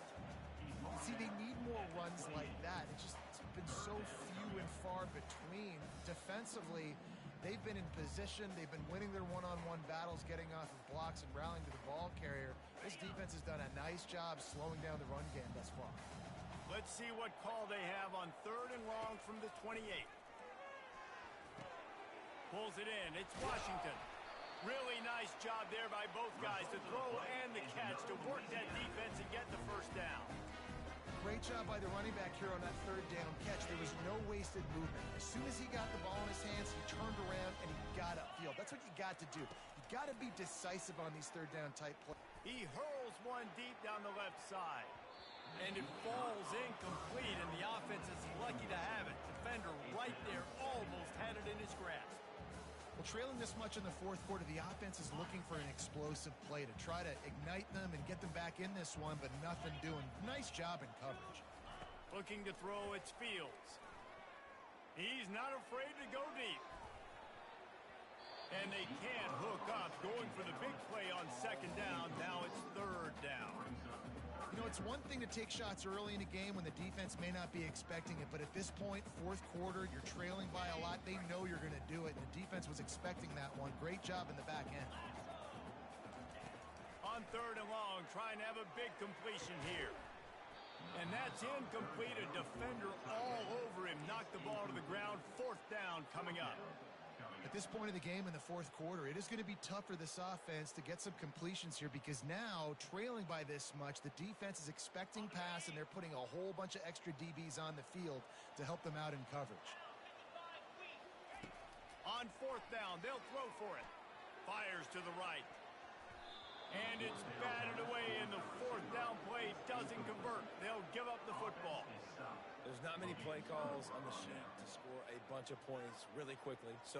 See, they need more runs like that. It's been so few and far between. Defensively, they've been in position. They've been winning their one-on-one battles, getting off of blocks and rallying to the ball carrier. This defense has done a nice job slowing down the run game thus far. Let's see what call they have on 3rd and long from the 28. Pulls it in. It's Washington. Really nice job there by both guys, the throw and the catch, to work that defense and get the first down. Great job by the running back here on that 3rd down catch. There was no wasted movement. As soon as he got the ball in his hands, he turned around and he got upfield. That's what you got to do. You got to be decisive on these 3rd down type plays. He hurls one deep down the left side, and it falls incomplete, and the offense is lucky to have it. Defender right there almost had it in his grasp. Well, trailing this much in the 4th quarter, the offense is looking for an explosive play to try to ignite them and get them back in this one, but nothing doing. Nice job in coverage. Looking to throw, it's Fields. He's not afraid to go deep. And they can't hook up, going for the big play on 2nd down. Now it's 3rd down. You know, it's one thing to take shots early in a game when the defense may not be expecting it, but at this point, 4th quarter, you're trailing by a lot. They know you're going to do it, and the defense was expecting that one. Great job in the back end. On 3rd and long, trying to have a big completion here. And that's incomplete. A defender all over him. Knocked the ball to the ground. 4th down coming up. At this point of the game in the fourth quarter, it is going to be tough for this offense to get some completions here because now, trailing by this much, the defense is expecting pass, and they're putting a whole bunch of extra DBs on the field to help them out in coverage. On fourth down, they'll throw for it. Fires to the right. And it's batted away, and the fourth down play doesn't convert. They'll give up the football. There's not many play calls on the sheet to score a bunch of points really quickly, so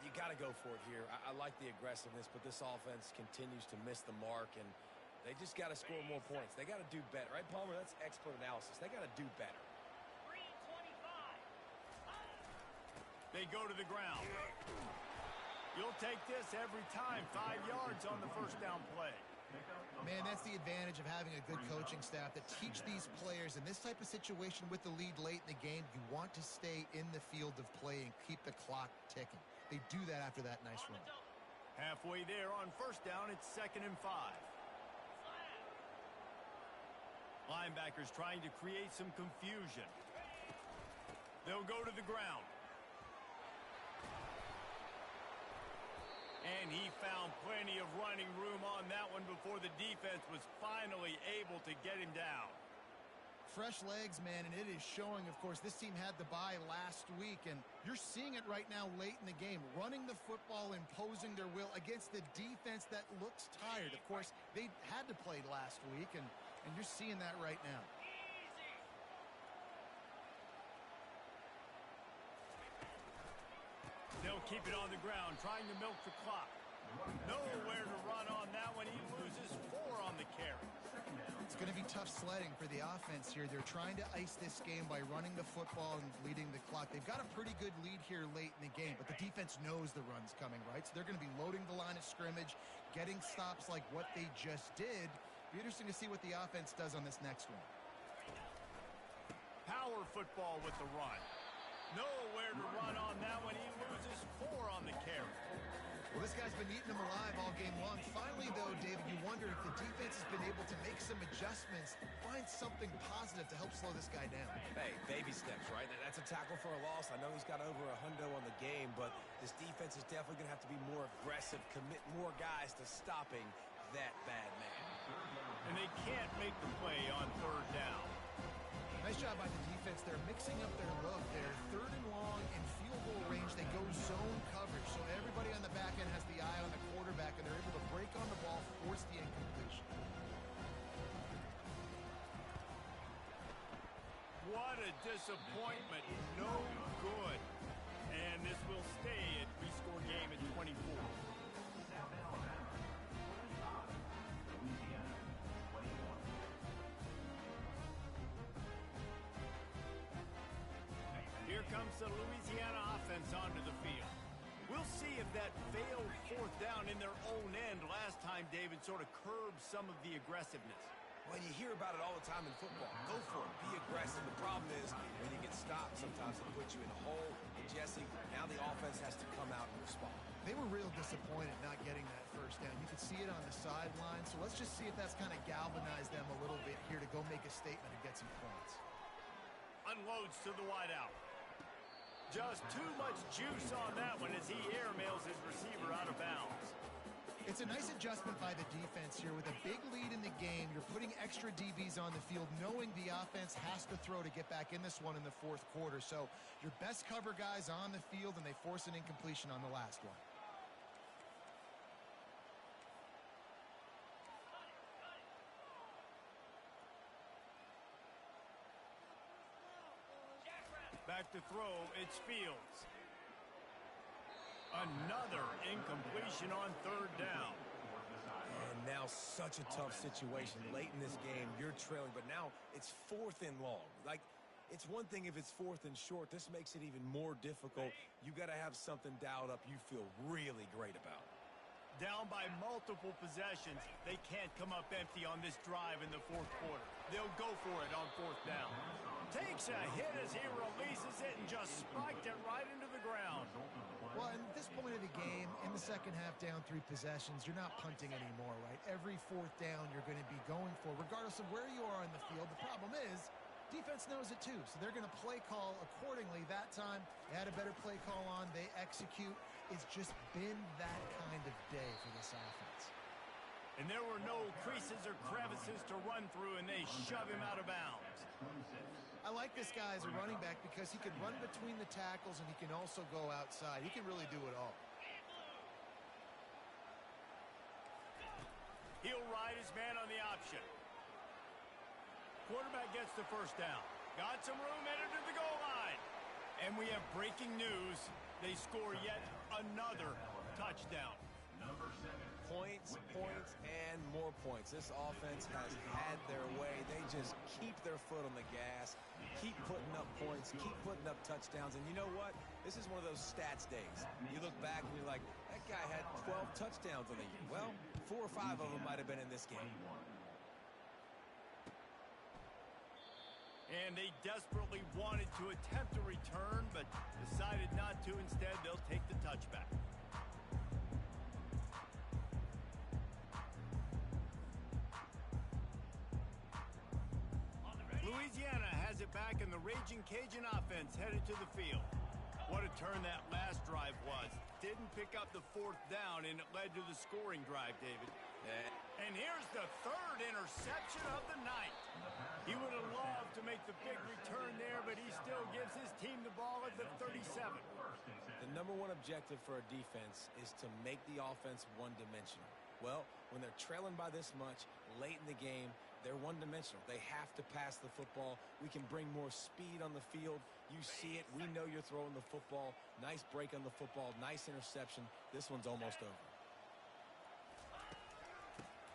you got to go for it here. I like the aggressiveness, but this offense continues to miss the mark, and they just got to score more points. They got to do better. Right, Palmer? That's expert analysis. They got to do better. They go to the ground. You'll take this every time. 5 yards on the first down play. Man, that's the advantage of having a good coaching staff that teach these players in this type of situation with the lead late in the game. You want to stay in the field of play and keep the clock ticking. They do that after that nice run. Halfway there on first down, it's 2nd and 5. Linebackers trying to create some confusion. They'll go to the ground. And he found plenty of running room on that one before the defense was finally able to get him down. Fresh legs, man, and it is showing, of course, this team had the bye last week, and you're seeing it right now late in the game. Running the football, imposing their will against the defense that looks tired. Of course, they had to play last week, and you're seeing that right now. They'll keep it on the ground, trying to milk the clock. Nowhere to run on that one. He loses 4 on the carry. It's going to be tough sledding for the offense here. They're trying to ice this game by running the football and bleeding the clock. They've got a pretty good lead here late in the game, but the defense knows the run's coming, right? So they're going to be loading the line of scrimmage, getting stops like what they just did. Be interesting to see what the offense does on this next one. Power football with the run. Nowhere to run on that one. He loses 4 on the carry. Well, this guy's been eating them alive all game long. Finally, though, David, you wonder if the defense has been able to make some adjustments, find something positive to help slow this guy down. Hey, baby steps, right? That's a tackle for a loss. I know he's got over a hundo on the game, but this defense is definitely going to have to be more aggressive, commit more guys to stopping that bad man. And they can't make the play on 3rd down. Nice job by the defense. They're mixing up their look. They're 3rd and long in field goal range. They go zone coverage. So everybody on the back end has the eye on the quarterback, and they're able to break on the ball, force the incompletion. What a disappointment. No good. And this will stay a 3-score game at 24. Here comes the Louisiana offense onto the field. We'll see if that failed 4th down in their own end last time, David, sort of curbed some of the aggressiveness. Well, you hear about it all the time in football. Go for it. Be aggressive. The problem is when you get stopped, sometimes it puts you in a hole. And Jesse, now the offense has to come out and respond. They were real disappointed not getting that 1st down. You could see it on the sideline. So let's just see if that's kind of galvanized them a little bit here to go make a statement and get some points. Unloads to the wideout. Just too much juice on that one as he airmails his receiver out of bounds. It's a nice adjustment by the defense here. With a big lead in the game, you're putting extra DBs on the field, knowing the offense has to throw to get back in this one in the 4th quarter. So your best cover guys on the field, and they force an incompletion on the last one. Back to throw, it's Fields. Another incompletion on 3rd down. And now such a tough situation. Late in this game, you're trailing, but now it's 4th and long. Like, it's one thing if it's 4th and short. This makes it even more difficult. You got to have something dialed up you feel really great about. Down by multiple possessions, they can't come up empty on this drive in the 4th quarter. They'll go for it on 4th down. Takes a hit as he releases it and just spiked it right into the ground. Well, at this point of the game, in the second half, down 3 possessions, you're not punting anymore, right? Every 4th down you're going to be going for, regardless of where you are on the field. The problem is, Defense knows it too, so they're going to play call accordingly. That time, they had a better play call on. They execute. It's just been that kind of day for this offense. And there were no creases or crevices to run through, and they shove him out of bounds. I like this guy as a running back because he can run between the tackles and he can also go outside. He can really do it all. He'll ride his man on the option. Quarterback gets the first down. Got some room, headed to the goal line. And we have breaking news. They score yet another touchdown. Points, points, and more points. This offense has had their way. They just keep their foot on the gas, keep putting up points, keep putting up touchdowns. And you know what? This is one of those stats days. You look back and you're like, that guy had 12 touchdowns on the year. Well, 4 or 5 of them might have been in this game. And they desperately wanted to attempt a return, but decided not to. Instead, they'll take the touchback. Louisiana has it back, and the Raging Cajun offense headed to the field. What a turn that last drive was. Didn't pick up the 4th down, and it led to the scoring drive, David. And here's the 3rd interception of the night. He would have loved to make the big return there, but he still gives his team the ball at the 37. The number one objective for a defense is to make the offense one-dimensional. Well, when they're trailing by this much late in the game, they're one-dimensional. They have to pass the football. We can bring more speed on the field. You see it. We know you're throwing the football. Nice break on the football. Nice interception. This one's almost over.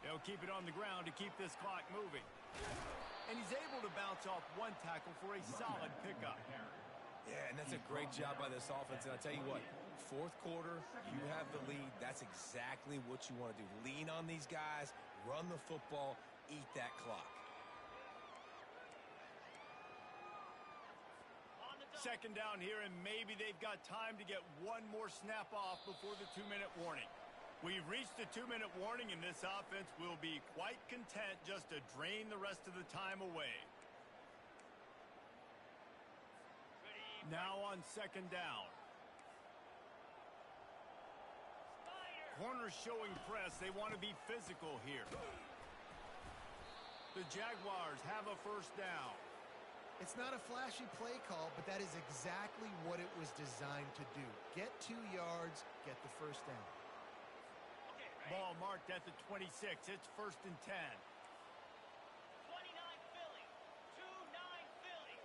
They'll keep it on the ground to keep this clock moving. And he's able to bounce off one tackle for a solid pickup. Yeah, and that's a great job by this offense. And I'll tell you what, 4th quarter, you have the lead. That's exactly what you want to do. Lean on these guys, run the football, eat that clock. Second down here, and maybe they've got time to get one more snap off before the 2-minute warning. We've reached the 2-minute warning, and this offense will be quite content just to drain the rest of the time away. Now on 2nd down. Corners showing press. They want to be physical here. The Jaguars have a 1st down. It's not a flashy play call, but that is exactly what it was designed to do. Get 2 yards, get the 1st down. Ball marked at the 26. It's 1st and 10. 29 Philly. 2-9 Philly.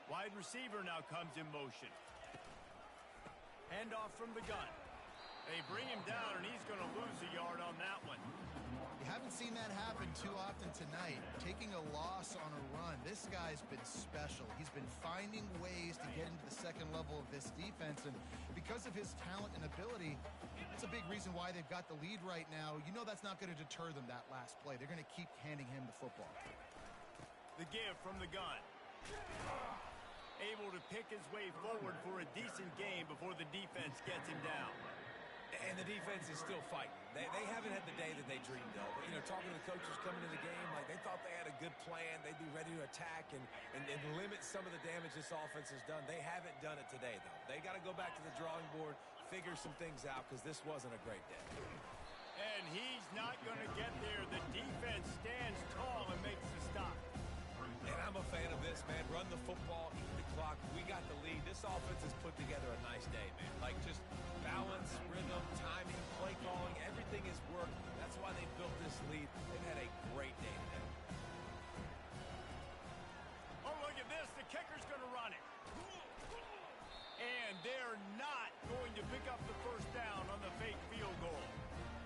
Wide receiver now comes in motion. Handoff from the gun. They bring him down, and he's going to lose a yard on that one. You haven't seen that happen too often tonight. Taking a loss on a run. This guy's been special. He's been finding ways to get into the second level of this defense, and because of his talent and ability, that's a big reason why they've got the lead right now. You know that's not going to deter them, that last play. They're going to keep handing him the football. The give from the gun. Able to pick his way forward for a decent game before the defense gets him down. And the defense is still fighting. They haven't had the day that they dreamed of. You know, talking to the coaches coming into the game, like they thought they had a good plan. They'd be ready to attack and limit some of the damage this offense has done. They haven't done it today, though. They got to go back to the drawing board, figure some things out, because this wasn't a great day. And he's not going to get there. The defense stands tall and makes the stop. And I'm a fan of this, man. Run the football, eat the clock. We got the lead. This offense has put together a nice day, man. Like just balance, rhythm, timing, play calling, everything has worked. That's why they built this lead. They've had a great day today. Oh, look at this. The kicker's going to run it. And they're not going to pick up the 1st down on the fake field goal.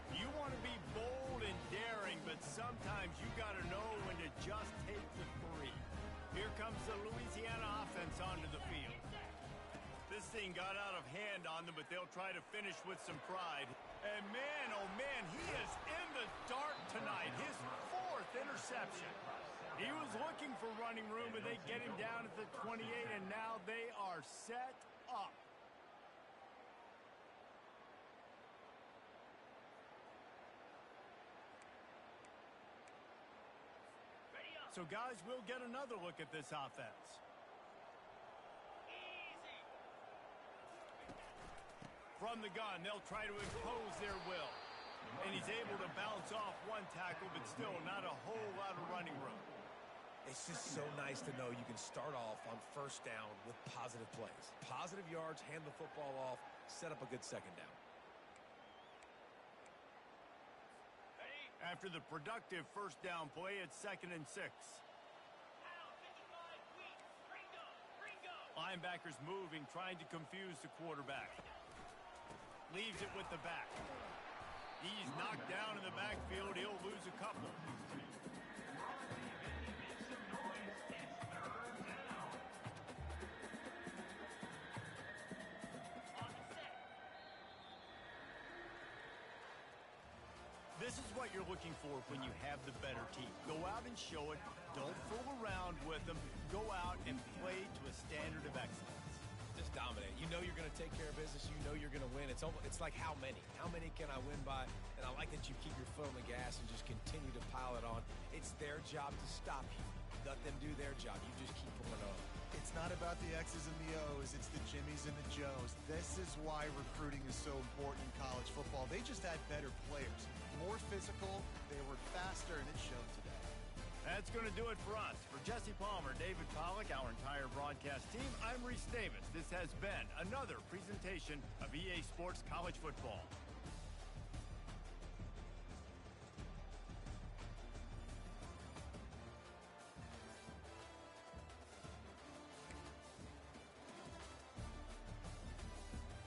You want to be bold and daring, but sometimes you got to know when to just take the 3. Here comes the Louisiana offense onto the field. This thing got out of hand on them, but they'll try to finish with some pride. And man, oh man, he is in the dark tonight. His 4th interception. He was looking for running room, but they get him down at the 28, and now they are set up. So, guys, we'll get another look at this offense. From the gun, they'll try to impose their will. And he's able to bounce off one tackle, but still not a whole lot of running room. It's just so nice to know you can start off on first down with positive plays. Positive yards, hand the football off, set up a good second down. After the productive first down play, it's 2nd and 6. Linebackers moving, trying to confuse the quarterback. Leaves it with the back. He's knocked down in the backfield. He'll lose a couple. This is what you're looking for when you have the better team. Go out and show it. Don't fool around with them. Go out and play to a standard of excellence. Just dominate. You know you're going to take care of business. You know you're going to win. It's like how many? How many can I win by? And I like that you keep your foot on the gas and just continue to pile it on. It's their job to stop you. Let them do their job. You just keep pouring on. It's not about the X's and the O's. It's the Jimmies and the Joes. This is why recruiting is so important in college football. They just had better players. More physical. They were faster, and it showed today. That's going to do it for us. For Jesse Palmer, David Pollack, our entire broadcast team, I'm Reese Davis. This has been another presentation of EA Sports College Football.